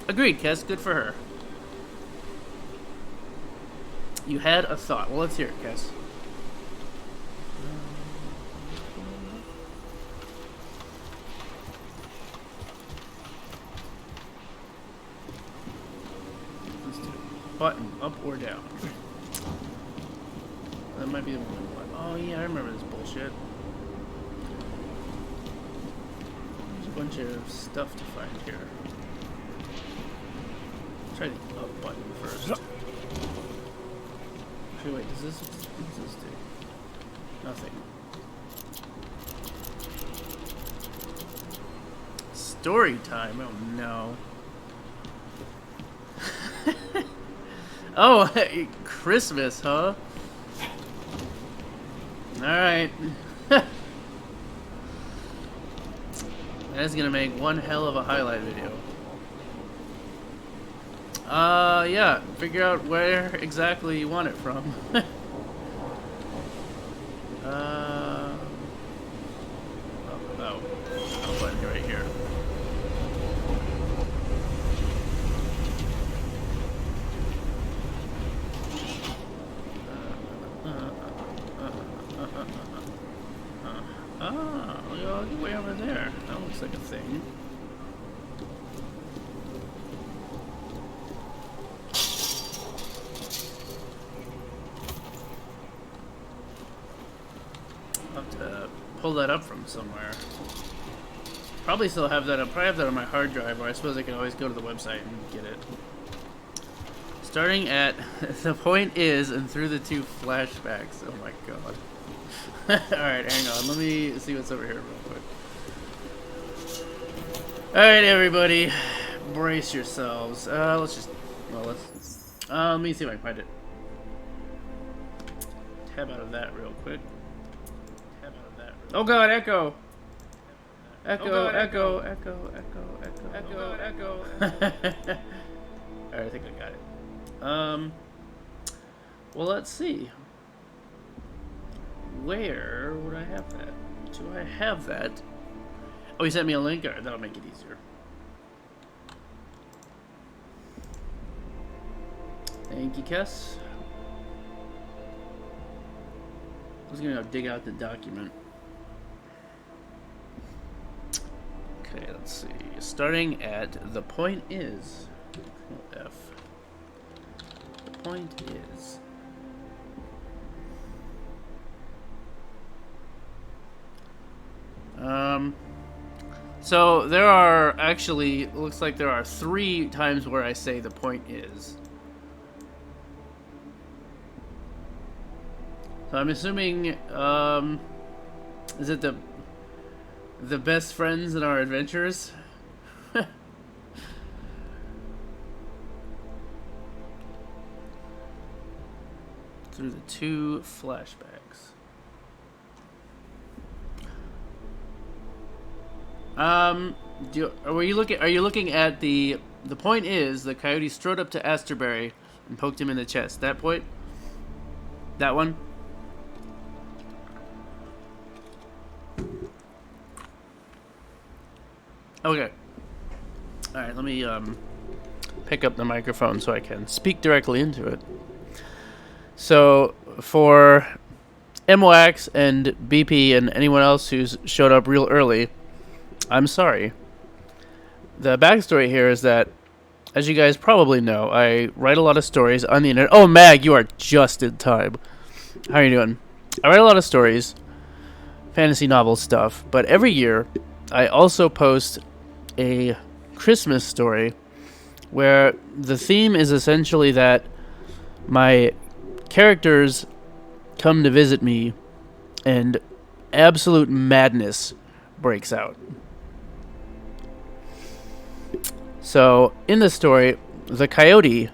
Agreed, Kes. Good for her. You had a thought. Well, let's hear it, Kes. Let's do it. Button, up or down. That might be the one. Oh, yeah, I remember this bullshit. There's a bunch of stuff to find here. Try the up button first. Actually, wait, does this do? Nothing. Storytime? Oh no. Oh, hey, Christmas, huh? Alright. That's gonna make one hell of a highlight video. Yeah, figure out where exactly you want it from. I'll put it right here. Look way over there. That looks like a thing. I'll have to pull that up from somewhere. Probably still have that. I'll probably have that on my hard drive, or I suppose I can always go to the website and get it. Starting at the point is and through the 2 flashbacks. Oh my god. Alright, hang on. Let me see what's over here real quick. Alright, everybody. Brace yourselves. Let's just... Well, let's... let me see if I can find it. Tab out of that real quick. Oh god, echo! Echo, echo, echo, echo, echo, echo, echo. Alright, I think I got it. Well, let's see. Where would I have that? Do I have that? Oh, he sent me a link? Alright, that'll make it easier. Thank you, Kes. I was gonna go dig out the document. Okay, let's see. Starting at the point is... F. The point is... So there are actually, looks like there are 3 times where I say the point is. So I'm assuming, is it the best friends in our adventures? Through the 2 flashbacks. Are you looking at the point is the coyote strode up to Astorberry and poked him in the chest. That point? That one? Okay. Alright, let me pick up the microphone so I can speak directly into it. So, for MWAX and BP and anyone else who's showed up real early, I'm sorry. The backstory here is that, as you guys probably know, I write a lot of stories on the internet. Oh, Mag, you are just in time. How are you doing? I write a lot of stories, fantasy novel stuff, but every year I also post a Christmas story where the theme is essentially that my characters come to visit me and absolute madness breaks out. So, in the story, the coyote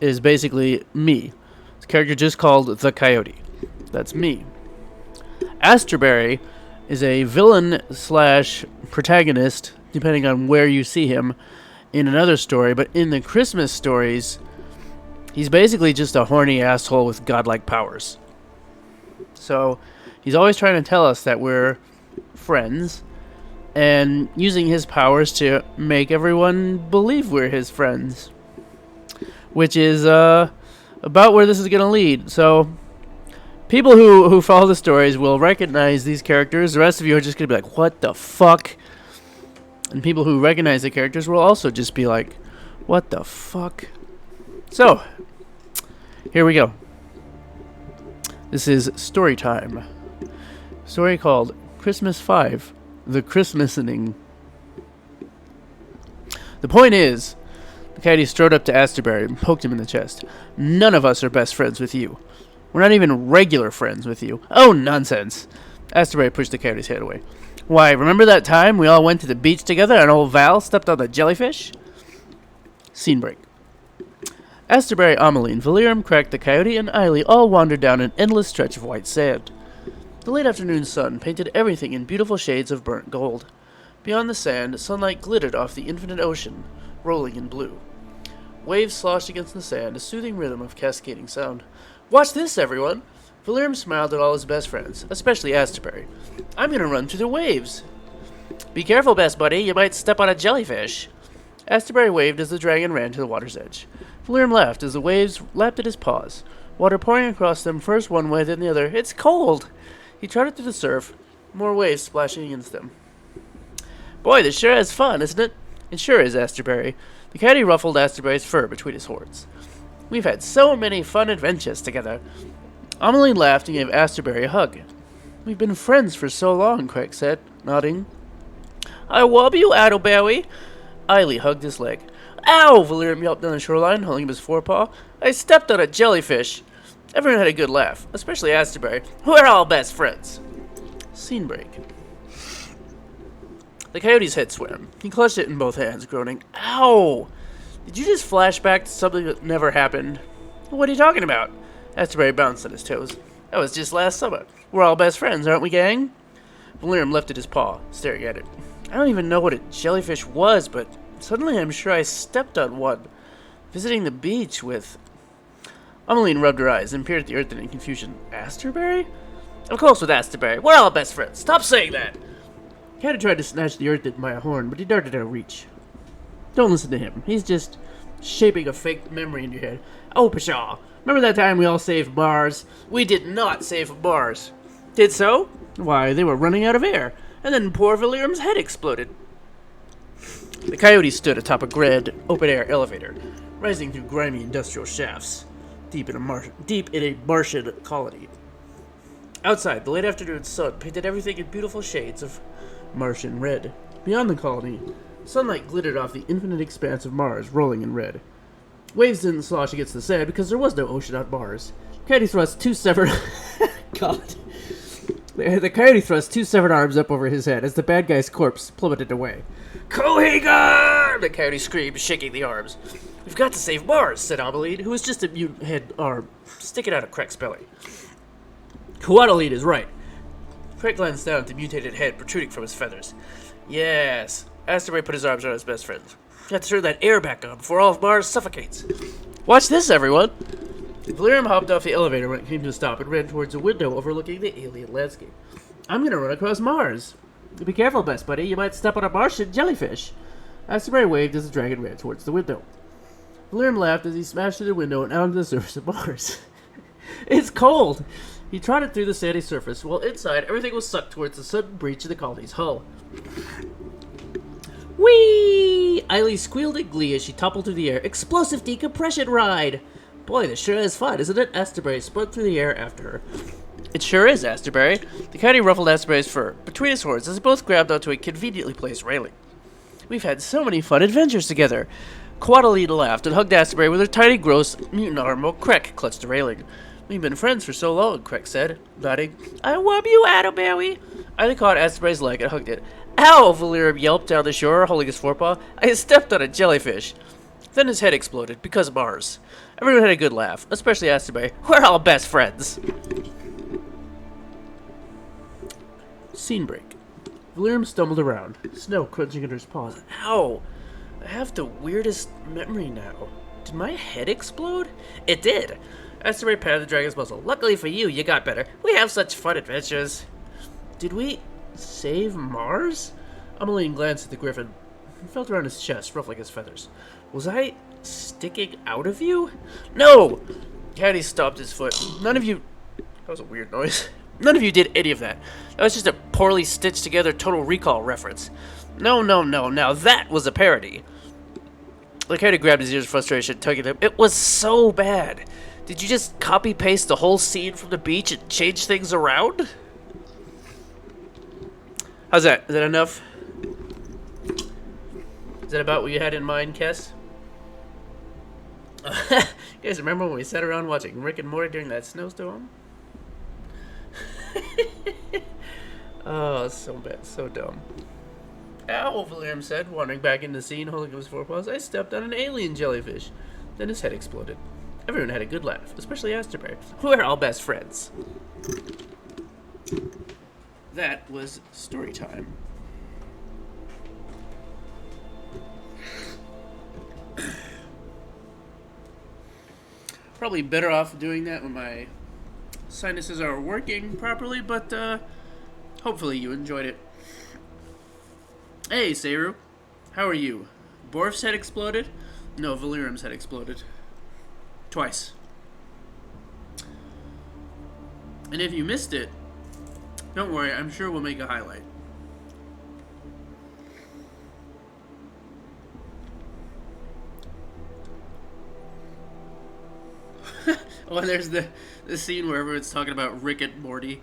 is basically me. It's a character just called the Coyote. That's me. Astorberry is a villain slash protagonist, depending on where you see him, in another story. But in the Christmas stories, he's basically just a horny asshole with godlike powers. So, he's always trying to tell us that we're friends, and using his powers to make everyone believe we're his friends. Which is about where this is going to lead. So, people who follow the stories will recognize these characters. The rest of you are just going to be like, what the fuck? And people who recognize the characters will also just be like, what the fuck? So, here we go. This is Storytime. Story called Christmas 5, The Christmasening. The point is, the coyote strode up to Asterberry and poked him in the chest. None of us are best friends with you. We're not even regular friends with you. Oh, nonsense. Asterberry pushed the coyote's head away. Why, remember that time we all went to the beach together and old Val stepped on the jellyfish? Scene break. Asterberry, Ameline, Valirum, Crack, the coyote, and Eiley all wandered down an endless stretch of white sand. The late afternoon sun painted everything in beautiful shades of burnt gold. Beyond the sand, sunlight glittered off the infinite ocean, rolling in blue. Waves sloshed against the sand, a soothing rhythm of cascading sound. Watch this, everyone! Valirum smiled at all his best friends, especially Asterberry. I'm gonna run through the waves. Be careful, best buddy, you might step on a jellyfish. Asterberry waved as the dragon ran to the water's edge. Valirum laughed as the waves lapped at his paws, water pouring across them first one way then the other. It's cold! He trotted through the surf, more waves splashing against them. Boy, this sure is fun, isn't it? It sure is, Asterberry. The coyote ruffled Asterberry's fur between his horns. We've had so many fun adventures together. Ameline laughed and gave Asterberry a hug. We've been friends for so long, Craig said, nodding. I love you, Adelberry. Eiley hugged his leg. Ow! Valirum yelped down the shoreline, holding up his forepaw. I stepped on a jellyfish. Everyone had a good laugh, especially Asterberry. We're all best friends. Scene break. The coyote's head swam. He clutched it in both hands, groaning, Ow! Did you just flash back to something that never happened? What are you talking about? Asterberry bounced on his toes. That was just last summer. We're all best friends, aren't we, gang? Valirum lifted his paw, staring at it. I don't even know what a jellyfish was, but suddenly I'm sure I stepped on one. Visiting the beach with... Ameline rubbed her eyes and peered at the earth in confusion. Asterberry? Of course with Asterberry. We're all best friends. Stop saying that! Cat tried to snatch the earth by a horn, but he darted out of reach. Don't listen to him. He's just shaping a fake memory in your head. Oh, pshaw. Remember that time we all saved Mars? We did not save Mars. Did so? Why, they were running out of air. And then poor Valirum's head exploded. The coyote stood atop a grand, open-air elevator, rising through grimy industrial shafts, deep in a Martian colony. Outside, the late afternoon sun painted everything in beautiful shades of Martian red. Beyond the colony, sunlight glittered off the infinite expanse of Mars, rolling in red. Waves didn't slosh against the sand because there was no ocean on Mars. Coyote thrust two severed... God. The coyote thrust two severed arms up over his head as the bad guy's corpse plummeted away. Kohagar! The coyote screamed, shaking the arms. We've got to save Mars, said Ameline, who was just a mutant head arm sticking out of Craig's belly. Ameline is right. Craig glanced down at the mutated head protruding from his feathers. Yes. Asterberry put his arms around his best friend. You have to turn that air back on before all of Mars suffocates. Watch this, everyone! Valirum hopped off the elevator when it came to a stop and ran towards a window overlooking the alien landscape. I'm gonna run across Mars. Be careful, best buddy. You might step on a Martian jellyfish. Asterberry waved as the dragon ran towards the window. Valirum laughed as he smashed through the window and out onto the surface of Mars. It's cold! He trotted through the sandy surface, while inside everything was sucked towards the sudden breach of the colony's hull. Whee! Eiley squealed in glee as she toppled through the air. Explosive decompression ride! Boy, this sure is fun, isn't it? Asterberry spun through the air after her. It sure is, Asterberry. The coyote ruffled Asterberry's fur between his horns as they both grabbed onto a conveniently placed railing. We've had so many fun adventures together. Quaddalina laughed and hugged Asterberry with her tiny, gross mutant arm while Crack clutched the railing. We've been friends for so long, Crack said, nodding. I love you, Adelberry. Eiley caught Asterberry's leg and hugged it. Ow! Valirum yelped down the shore, holding his forepaw. I stepped on a jellyfish. Then his head exploded, because of Mars. Everyone had a good laugh, especially Asterberry. We're all best friends. Scene break. Valirum stumbled around, snow crunching under his paws. Ow! I have the weirdest memory now. Did my head explode? It did. Asterberry patted the dragon's muzzle. Luckily for you, you got better. We have such fun adventures. Did we save Mars? Emmeline glanced at the griffin and felt around his chest, ruffling his feathers. Was I sticking out of you? No! Caddy stopped his foot. None of you... That was a weird noise. None of you did any of that. That was just a poorly stitched together Total Recall reference. No. Now that was a parody. The Caddy grabbed his ears in frustration, tugging them. It was so bad. Did you just copy-paste the whole scene from the beach and change things around? How's that? Is that enough? Is that about what you had in mind, Kess? You guys remember when we sat around watching Rick and Morty during that snowstorm? Oh, so bad, so dumb. Ow, Valerian said, wandering back into the scene, holding up his forepaws. I stepped on an alien jellyfish. Then his head exploded. Everyone had a good laugh, especially Astorberry. We're all best friends. That was story time. Probably better off doing that when my sinuses are working properly, but hopefully you enjoyed it. Hey, Seru. How are you? Borf's head exploded? No, Valerium's head exploded. Twice. And if you missed it, don't worry, I'm sure we'll make a highlight. Oh, and there's the scene where everyone's talking about Rick and Morty.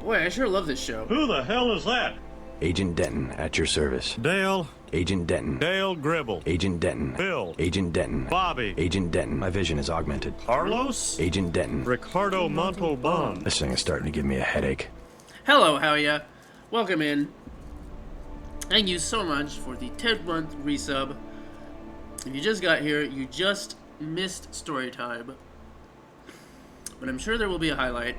Boy, I sure love this show. Who the hell is that? Agent Denton, at your service. Dale. Agent Denton. Dale Gribble. Agent Denton. Bill. Agent Denton. Bobby. Agent Denton. My vision is augmented. Carlos. Agent Denton. Ricardo Montalban. This thing is starting to give me a headache. Hello, how are ya? Welcome in. Thank you so much for the 10-month resub. If you just got here, you just missed story time. But I'm sure there will be a highlight.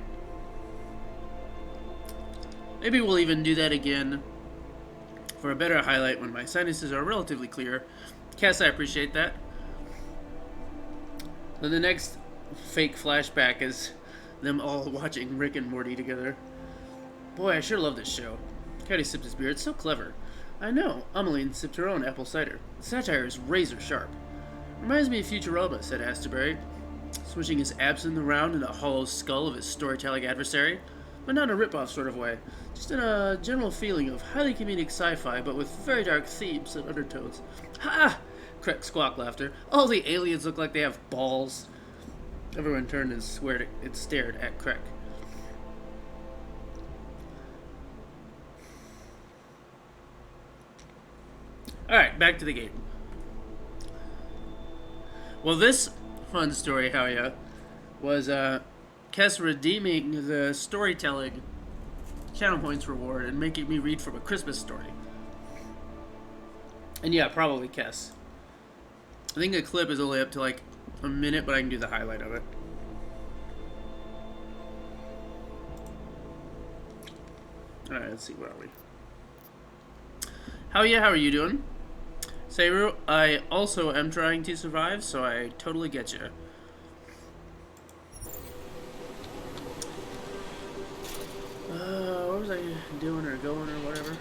Maybe we'll even do that again for a better highlight when my sinuses are relatively clear. Cass, I appreciate that. Then the next fake flashback is them all watching Rick and Morty together. Boy, I sure love this show. Caddy sipped his beer. It's so clever. I know. Emmeline sipped her own apple cider. The satire is razor sharp. Reminds me of Futurama, said Astorberry, swishing his absinthe around in the hollow skull of his storytelling adversary. But not in a rip-off sort of way. Just in a general feeling of highly comedic sci-fi, but with very dark themes and undertones. Ha! Crack squawk laughter. All the aliens look like they have balls. Everyone turned and stared at Crack. Alright, back to the game. Well, this fun story, how ya, was Kess redeeming the storytelling channel points reward and making me read from a Christmas story. And yeah, probably Kess. I think the clip is only up to like a minute, but I can do the highlight of it. Alright, let's see, where are we? How are you doing? Seru, I also am trying to survive, so I totally get you. What was I doing or going or whatever?